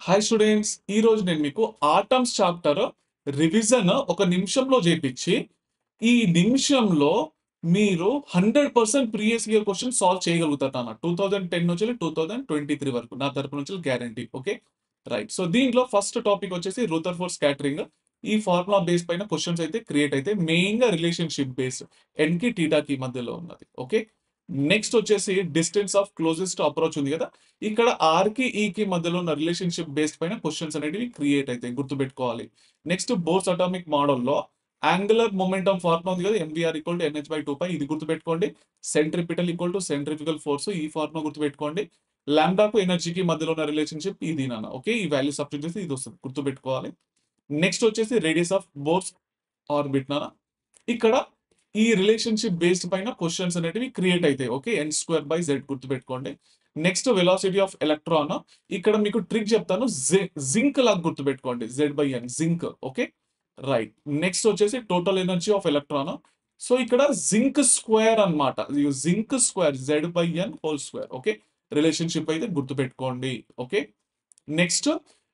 Hi students, ఈ రోజు నేను మీకు ఆటమ్స్ చాప్టర్ రివిజన్ ఒక నిమిషంలో చేపించి ఈ నిమిషంలో మీరు 100% ప్రీవియస్ ఇయర్ క్వశ్చన్ సాల్వ్ చేయగలుగుతారు అన్న 2010 నుంచి 2023 వరకు నా తరపు నుంచి గ్యారంటీ. Okay, right. సో దీంట్లో ఫస్ట్ టాపిక్ వచ్చేసి రూథర్ఫోర్డ్ స్కాటరింగ్. ఈ ఫార్ములా బేస్ పైన క్వశ్చన్స్ అయితే క్రియేట్ అయితే మెయిన్ గా రిలేషన్షిప్ బేస్డ్ ఎన్ కి టీటా కి మధ్యలో ఉన్నది. ఓకే, నెక్స్ట్ వచ్చేసి డిస్టెన్స్ ఆఫ్ క్లోజెస్ట్ అప్రోచ్ ఉంది కదా, ఇక్కడ ఆర్ కి ఈ కి మధ్యలో ఉన్న రిలేషన్షిప్ బేస్డ్ పైన క్వశ్చన్స్ అనేటివి క్రియేట్ అవుతాయి, గుర్తుపెట్టుకోవాలి. నెక్స్ట్ బోర్స్ అటామిక్ మోడల్లో యాంగులర్ మొమెంటం ఫార్ములా ఉంది కదా, MVR equal to NH by 2π, ఇది గుర్తుపెట్టుకోండి. Centripetal equal to centrifugal force, ఈ ఫార్ములా గుర్తుపెట్టుకోండి. లాంబ్డాకు ఎనర్జీకి మధ్యలో ఉన్న రిలేషన్షిప్ ఇది నాన్న. ఓకే, ఈ వాల్యూ సబ్స్టిట్యూట్ చేసి ఇది వస్తుంది, గుర్తుపెట్టుకోవాలి. నెక్స్ట్ వచ్చేసి రేడియస్ ఆఫ్ బోర్స్ ఆర్బిట్ నాన్న. ఇక్కడ ఈ రిలేషన్షిప్ బేస్డ్ పైన క్వశ్చన్స్ అనేటివి క్రియేట్ అవుతాయి. ఓకే, n² బై z గుర్తుపెట్టుకోండి. నెక్స్ట్ వెలాసిటీ ఆఫ్ ఎలక్ట్రాన్, ఇక్కడ మీకు ట్రిక్ చెప్తాను, జింక్ లాగా గుర్తుపెట్టుకోండి, z/n zinc. Okay, right. Next వచ్చేసి total energy of electron. So ఇక్కడ జింక్ స్క్వేర్ అన్నమాట, zinc square z/n². Okay, relationship అయితే గుర్తుపెట్టుకోండి. ఓకే, నెక్స్ట్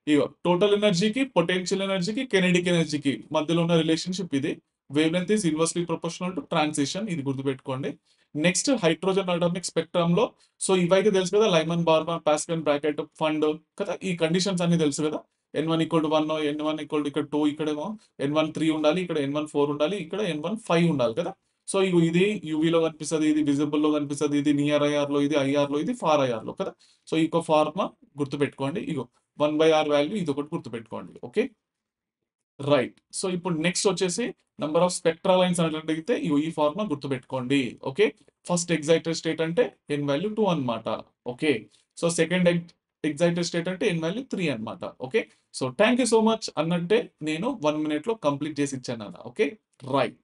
ఇగో టోటల్ ఎనర్జీకి, పొటెన్షియల్ ఎనర్జీకి, కెనెడిక్ ఎనర్జీకి మధ్యలో ఉన్న రిలేషన్షిప్ ఇది. Wavelength is inversely proportional to transition, ఇది గుర్తుపెట్టుకోండి. నెక్స్ట్ హైడ్రోజన్ అటామిక్ స్పెక్ట్రమ్ లో, సో ఇవైతే తెలుసు కదా, లైమన్ బార్మన్ పాస్కల్ బ్రాకెట్ ఫండ్ కదా, ఈ కండిషన్స్ అన్ని తెలుసు కదా. n1 = 1, n1 = ఇక్కడ 2, ఇక్కడేమో n1 3 ఉండాలి, ఇక్కడ n1 4 ఉండాలి, ఇక్కడ n1 5 ఉండాలి కదా. సో ఇది యూవీలో కనిపిస్తుంది, ఇది విజిబుల్ లో కనిపిస్తుంది, ఇది నియర్ ఐఆర్ లో, ఇది ఐఆర్ లో, ఇది ఫార్ ఐఆర్ లో కదా. సో ఈ ఫార్ములా గుర్తుపెట్టుకోండి. ఇగో 1/r వాల్యూ ఇది ఒకటి గుర్తుపెట్టుకోండి. Okay, right. సో ఇప్పుడు నెక్స్ట్ వచ్చేసి నంబర్ ఆఫ్ స్పెక్ట్రా లైన్స్ అడిగితే ఈ ఫార్ములా గుర్తుపెట్టుకోండి. ఓకే, ఫస్ట్ ఎగ్జైటెడ్ స్టేట్ అంటే n వాల్యూ 2 అన్నమాట. Okay, so second excited state అంటే n వాల్యూ 3 అన్నమాట. Okay, so thank you so much అన్నట్టే నేను 1 minute లో కంప్లీట్ చేసి ఇచ్చాను. Okay, right.